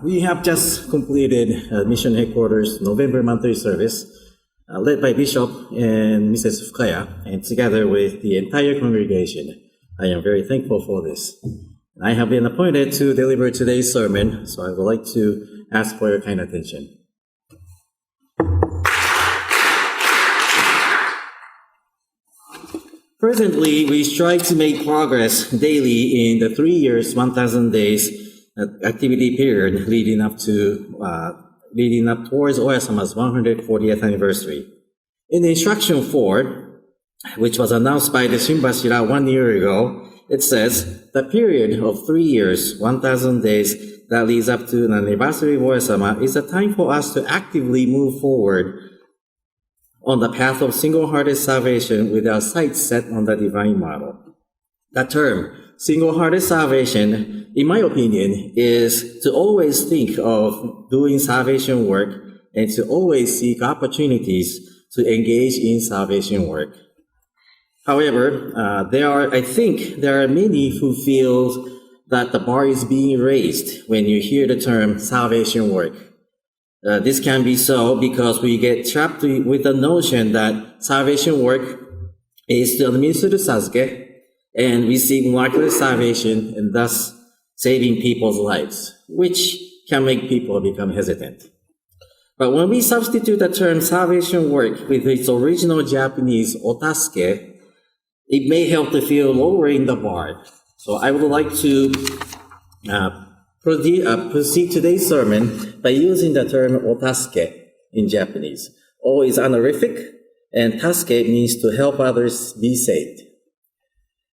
We have just completed Mission Headquarters November monthly service, led by Bishop and Mrs. Fukaya, and together with the entire congregation. I am very thankful for this. I have been appointed to deliver today's sermon, so I would like to ask for your kind attention. Presently, we strive to make progress daily in the 3 years, 1,000 days activity period leading up towards Oyasama's 140th anniversary. In the instruction 4, which was announced by the Shinbashira 1 year ago, it says, the period of 3 years, 1,000 days that leads up to an anniversary of Oyasama is a time for us to actively move forward on the path of single-hearted salvation with our sights set on the divine model. The term, single-hearted salvation, in my opinion, is to always think of doing salvation work and to always seek opportunities to engage in salvation work. However, I think there are many who feel that the bar is being raised when you hear the term salvation work. This can be so because we get trapped with the notion that salvation work is to administer the Sasuke and receive miraculous salvation and thus saving people's lives, which can make people become hesitant. But when we substitute the term salvation work with its original Japanese Otasuke, it may help to feel lowering the bar. So I would like to proceed today's sermon by using the term Otasuke in Japanese. O is honorific, and Tasuke means to help others be saved.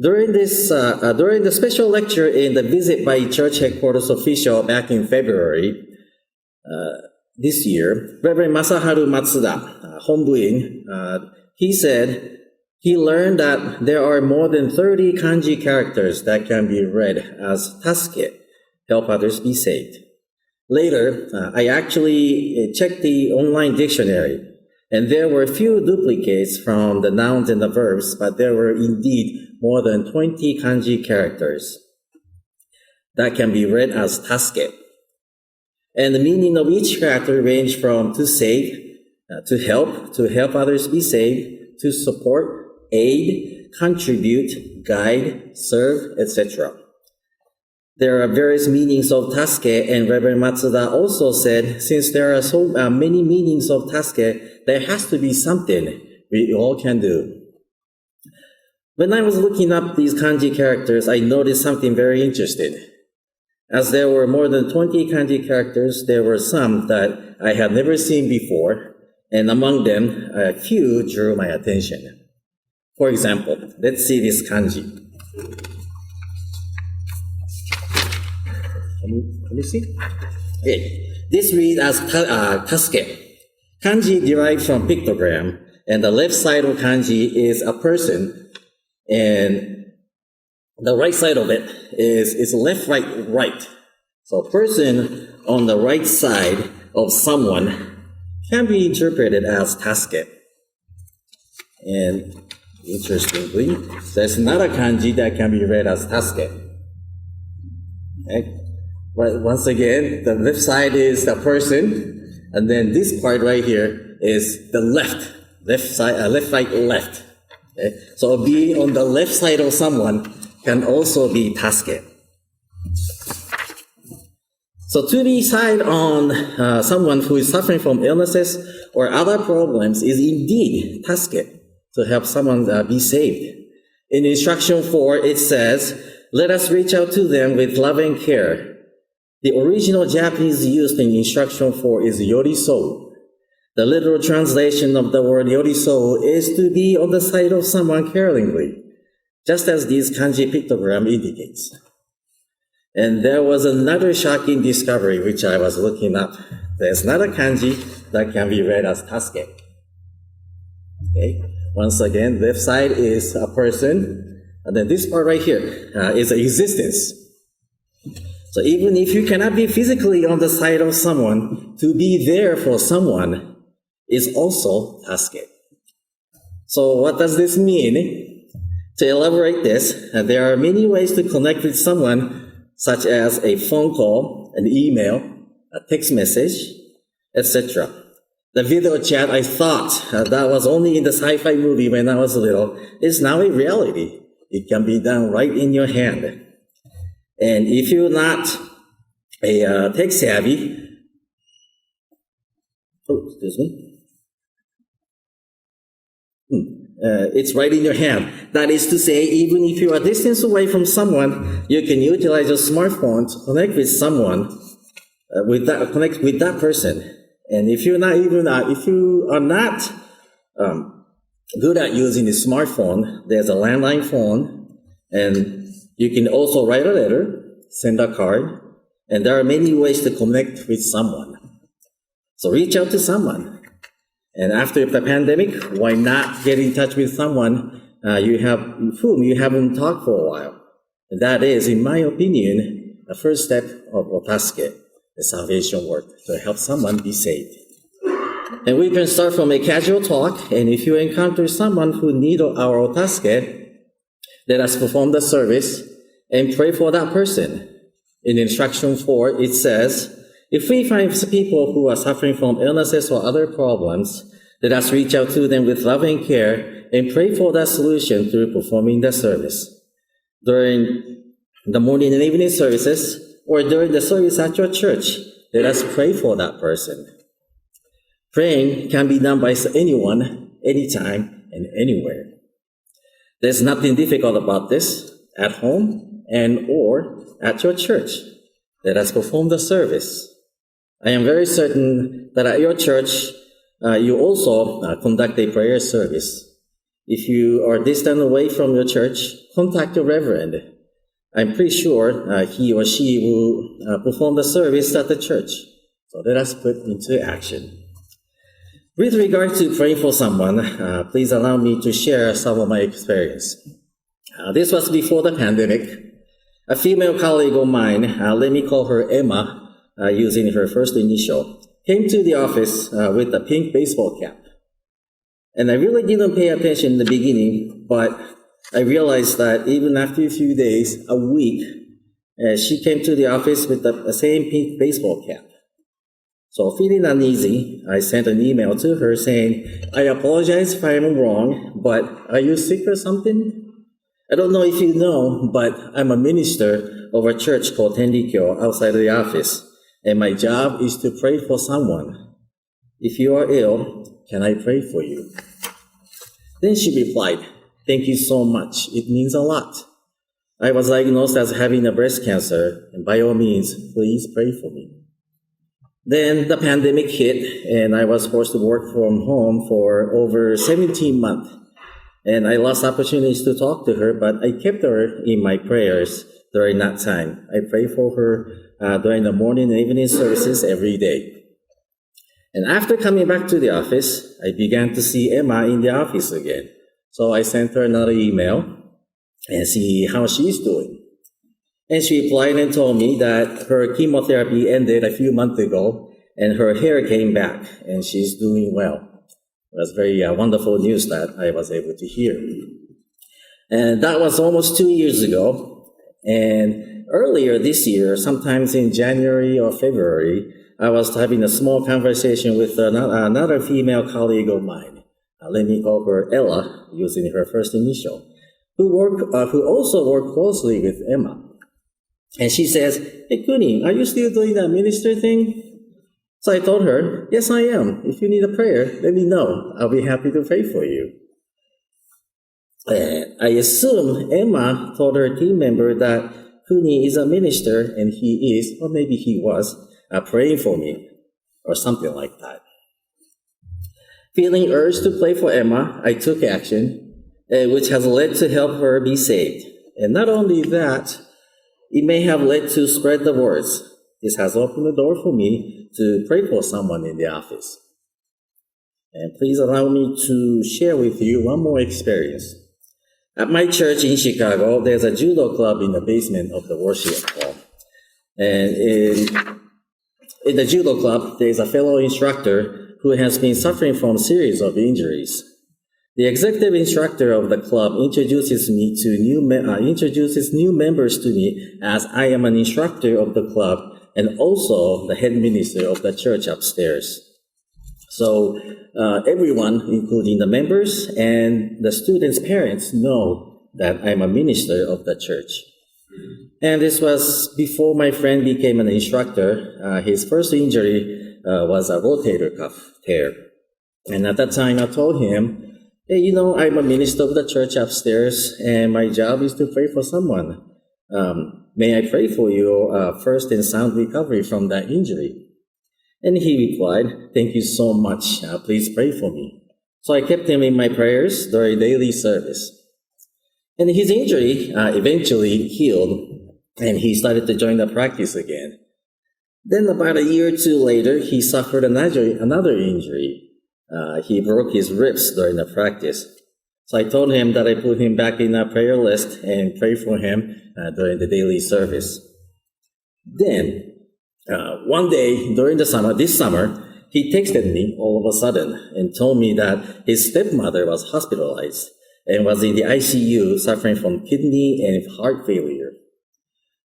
During the special lecture in the visit by church headquarters official back in February this year, Reverend Masaharu Matsuda, Honbuin, he said he learned that there are more than 30 kanji characters that can be read as Tasuke, help others be saved. Later, I actually checked the online dictionary, and there were few duplicates from the nouns and the verbs, but there were indeed more than 20 kanji characters that can be read as Tasuke. And the meaning of each character range from to save, to help others be saved, to support, aid, contribute, guide, serve, etc. There are various meanings of Tasuke, and Reverend Matsuda also said, since there are so many meanings of Tasuke, there has to be something we all can do. When I was looking up these kanji characters, I noticed something very interesting. As there were more than 20 kanji characters, there were some that I had never seen before, and among them, a few drew my attention. For example, let's see this kanji. Let me see. Okay. This reads as Tasuke. Kanji derived from pictogram, and the left side of kanji is a person, and the right side of it is left, right. So a person on the right side of someone can be interpreted as Tasuke. And interestingly, there's another kanji that can be read as Tasuke. Okay. But once again, the left side is the person, and then this part right here is the left side, left. Okay? So being on the left side of someone can also be Tasuke. So to be side on someone who is suffering from illnesses or other problems is indeed Tasuke, to help someone be saved. In instruction 4, it says, let us reach out to them with love and care. The original Japanese used in instruction 4 is yorisou. The literal translation of the word yorisou is to be on the side of someone caringly, just as this kanji pictogram indicates. And there was another shocking discovery which I was looking up. There's not a kanji that can be read as Tasuke. Okay. Once again, left side is a person, and then this part right here is an existence. So even if you cannot be physically on the side of someone, to be there for someone is also Tasuke. So what does this mean? To elaborate this, there are many ways to connect with someone, such as a phone call, an email, a text message, etc. The video chat I thought that was only in the sci-fi movie when I was little is now a reality. It can be done right in your hand. And if you're not a tech savvy, it's right in your hand. That is to say, even if you are distance away from someone, you can utilize your smartphone to connect with someone, connect with that person. And if you are not good at using the smartphone, there's a landline phone, and you can also write a letter, send a card, and there are many ways to connect with someone. So reach out to someone. And after the pandemic, why not get in touch with someone whom you haven't talked for a while? And that is, in my opinion, the first step of Otasuke, the salvation work, to help someone be saved. And we can start from a casual talk, and if you encounter someone who needs our Otasuke, let us perform the service and pray for that person. In instruction 4, it says, if we find people who are suffering from illnesses or other problems, let us reach out to them with love and care and pray for that solution through performing the service. During the morning and evening services, or during the service at your church, let us pray for that person. Praying can be done by anyone, anytime, and anywhere. There's nothing difficult about this at home and or at your church. Let us perform the service. I am very certain that at your church, you also conduct a prayer service. If you are distant away from your church, contact your reverend. I'm pretty sure he or she will perform the service at the church. So let us put into action. With regard to praying for someone, please allow me to share some of my experience. This was before the pandemic. A female colleague of mine, let me call her Emma, using her first initial, came to the office with a pink baseball cap. And I really didn't pay attention in the beginning, but I realized that even after a few days, a week, she came to the office with the same pink baseball cap. So feeling uneasy, I sent an email to her saying, I apologize if I am wrong, but are you sick or something? I don't know if you know, but I'm a minister of a church called Tenrikyo outside of the office, and my job is to pray for someone. If you are ill, can I pray for you? Then she replied, thank you so much. It means a lot. I was diagnosed as having a breast cancer, and by all means, please pray for me. Then the pandemic hit, and I was forced to work from home for over 17 months. And I lost opportunities to talk to her, but I kept her in my prayers during that time. I pray for her during the morning and evening services every day. And after coming back to the office, I began to see Emma in the office again. So I sent her another email and see how she's doing. And she replied and told me that her chemotherapy ended a few months ago and her hair came back and she's doing well. It was very wonderful news that I was able to hear. And that was almost 2 years ago. And earlier this year, sometimes in January or February, I was having a small conversation with another female colleague of mine. Let me call her Ella, using her first initial, who also worked closely with Emma. And she says, hey, Kuni, are you still doing that minister thing? So I told her, yes, I am. If you need a prayer, let me know. I'll be happy to pray for you. I assume Emma told her team member that Kuni is a minister and he is, or maybe he was, praying for me, or something like that. Feeling urged to pray for Emma, I took action, which has led to help her be saved. And not only that, it may have led to spread the words. This has opened the door for me to pray for someone in the office. And please allow me to share with you one more experience. At my church in Chicago, there's a judo club in the basement of the worship hall. And in the judo club, there's a fellow instructor who has been suffering from a series of injuries. The executive instructor of the club introduces new members to me as I am an instructor of the club and also the head minister of the church upstairs. So everyone, including the members and the students' parents, know that I'm a minister of the church. And this was before my friend became an instructor. His first injury was a rotator cuff tear. And at that time, I told him, hey, I'm a minister of the church upstairs, and my job is to pray for someone. May I pray for you first in sound recovery from that injury? And he replied, thank you so much. Please pray for me. So I kept him in my prayers during daily service. And his injury eventually healed, and he started to join the practice again. Then about a year or two later, he suffered another injury. He broke his ribs during the practice. So I told him that I put him back in a prayer list and pray for him during the daily service. Then, one day during this summer, he texted me all of a sudden and told me that his stepmother was hospitalized and was in the ICU suffering from kidney and heart failure.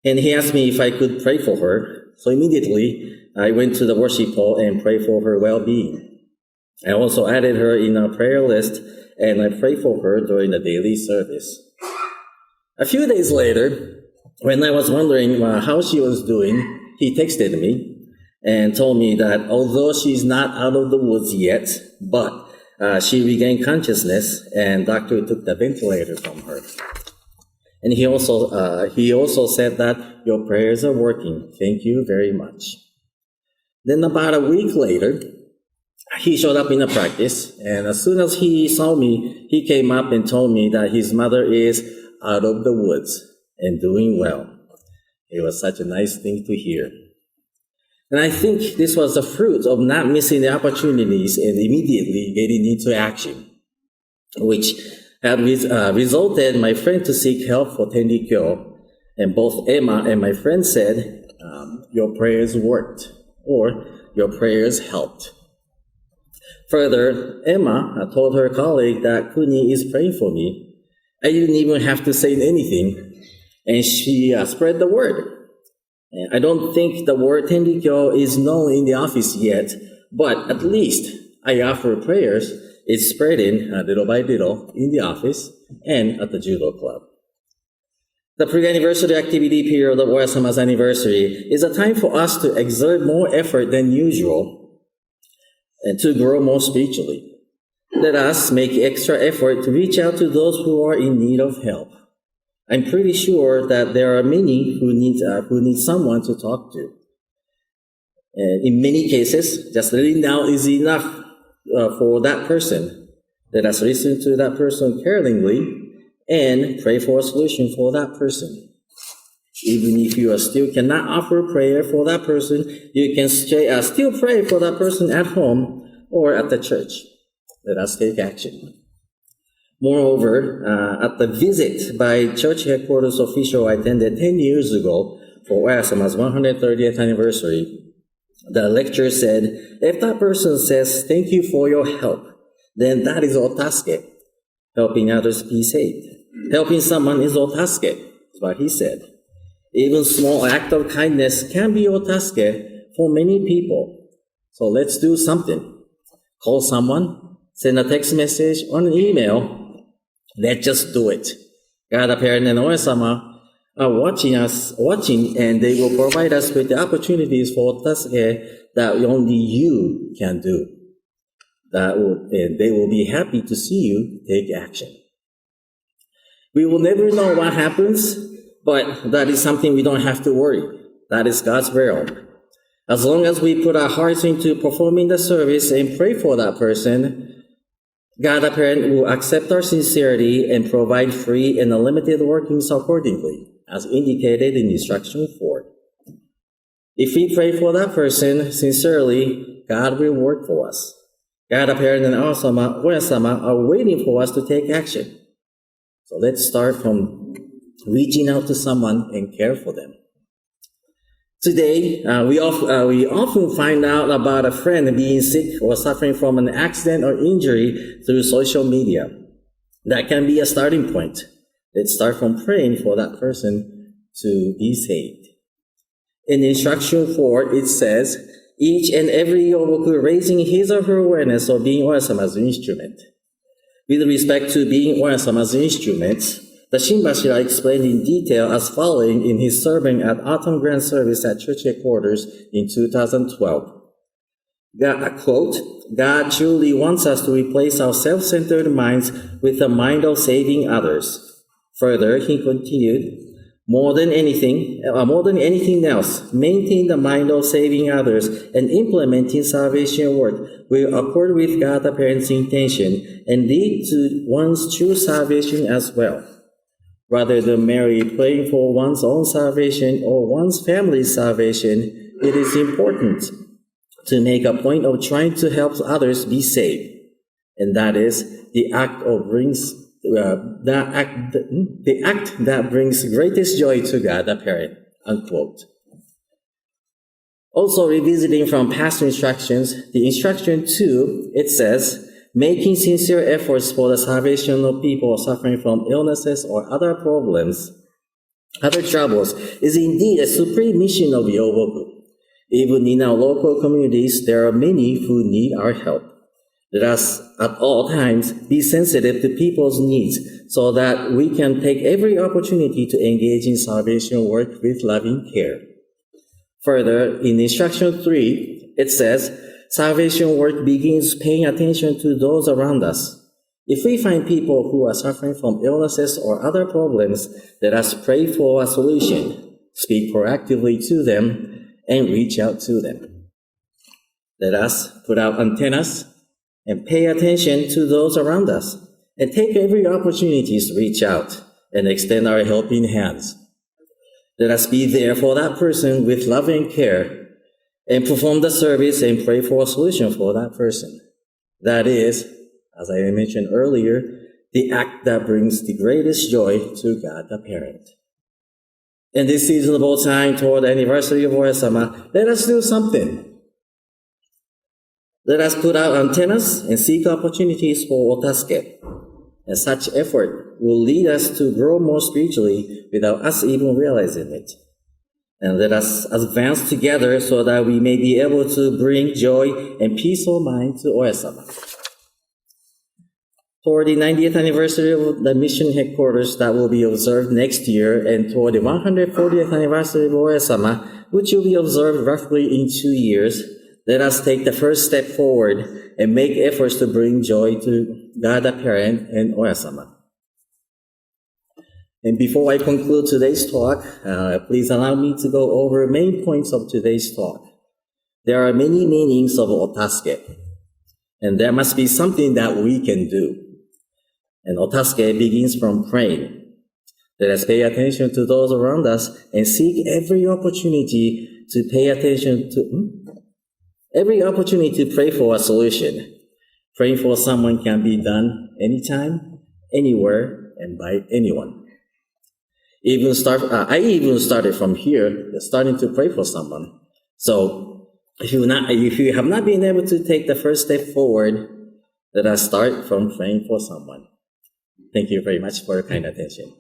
And he asked me if I could pray for her. So immediately, I went to the worship hall and prayed for her well-being. I also added her in our prayer list, and I prayed for her during the daily service. A few days later, when I was wondering how she was doing, he texted me and told me that although she's not out of the woods yet, but she regained consciousness, and doctor took the ventilator from her. And he also said that your prayers are working. Thank you very much. Then about a week later, he showed up in a practice, and as soon as he saw me, he came up and told me that his mother is out of the woods and doing well. It was such a nice thing to hear. And I think this was the fruit of not missing the opportunities and immediately getting into action, which had resulted my friend to seek help for Tenrikyo. And both Emma and my friend said, your prayers worked, or your prayers helped. Further, Emma told her colleague that Kuni is praying for me. I didn't even have to say anything, and she spread the word. And I don't think the word Tenrikyo is known in the office yet, but at least I offer prayers. It's spreading little by little in the office and at the judo club. The pre-anniversary activity period of Oyasama's anniversary is a time for us to exert more effort than usual and to grow more spiritually. Let us make extra effort to reach out to those who are in need of help. I'm pretty sure that there are many who need someone to talk to. And in many cases, just letting down is enough for that person. Let us listen to that person carefully and pray for a solution for that person. Even if you still cannot offer prayer for that person, you can still pray for that person at home or at the church. Let us take action. Moreover, at the visit by church headquarters official I attended 10 years ago for Oyasama's 130th anniversary, the lecturer said, if that person says, thank you for your help, then that is Otasuke, helping others be saved. Helping someone is Otasuke, is what he said. Even small act of kindness can be Otasuke for many people. So let's do something. Call someone, send a text message or an email. Let's just do it. God, the Parent, and Oyasama are watching, and they will provide us with the opportunities for Otasuke that only you can do. And they will be happy to see you take action. We will never know what happens, but that is something we don't have to worry. That is God's realm. As long as we put our hearts into performing the service and pray for that person, God the Parent will accept our sincerity and provide free and unlimited workings accordingly, as indicated in Instruction 4. If we pray for that person sincerely, God will work for us. God the Parent and Oyasama are waiting for us to take action. So let's start from reaching out to someone and care for them. Today, we often find out about a friend being sick or suffering from an accident or injury through social media. That can be a starting point. Let's start from praying for that person to be saved. In instruction 4, it says, each and every yoboku raising his or her awareness of being Oyasama's instrument. With respect to being Oyasama's instrument, the Shinbashira explained in detail as following in his sermon at Autumn Grand Service at church headquarters in 2012. Quote, God truly wants us to replace our self-centered minds with the mind of saving others. Further, he continued, more than anything else, maintain the mind of saving others and implementing salvation work will accord with God the Parent's intention and lead to one's true salvation as well. Rather than merely praying for one's own salvation or one's family's salvation, it is important to make a point of trying to help others be saved. And that is the act that brings greatest joy to God the Parent, unquote. Also revisiting from past instructions, the instruction 2, it says, making sincere efforts for the salvation of people suffering from illnesses or other troubles, is indeed a supreme mission of Yoboku. Even in our local communities, there are many who need our help. Let us at all times be sensitive to people's needs so that we can take every opportunity to engage in salvation work with loving care. Further, in instruction 3, it says, salvation work begins paying attention to those around us. If we find people who are suffering from illnesses or other problems, let us pray for a solution, speak proactively to them, and reach out to them. Let us put out antennas and pay attention to those around us and take every opportunity to reach out and extend our helping hands. Let us be there for that person with love and care and perform the service and pray for a solution for that person. That is, as I mentioned earlier, the act that brings the greatest joy to God the Parent. In this seasonable time toward the anniversary of Oyasama, let us do something. Let us put out antennas and seek opportunities for Otasuke. And such effort will lead us to grow more spiritually without us even realizing it. And let us advance together so that we may be able to bring joy and peace of mind to Oyasama. For the 90th anniversary of the mission headquarters that will be observed next year, and toward the 140th anniversary of Oyasama, which will be observed roughly in 2 years, let us take the first step forward and make efforts to bring joy to God the Parent and Oyasama. And before I conclude today's talk, please allow me to go over main points of today's talk. There are many meanings of Otasuke, and there must be something that we can do. And Otasuke begins from praying. Let us pay attention to those around us and seek every opportunity to pay attention to every opportunity to pray for a solution. Praying for someone can be done anytime, anywhere, and by anyone. I even started from here, starting to pray for someone. So if you have not been able to take the first step forward, let us start from praying for someone. Thank you very much for your kind attention.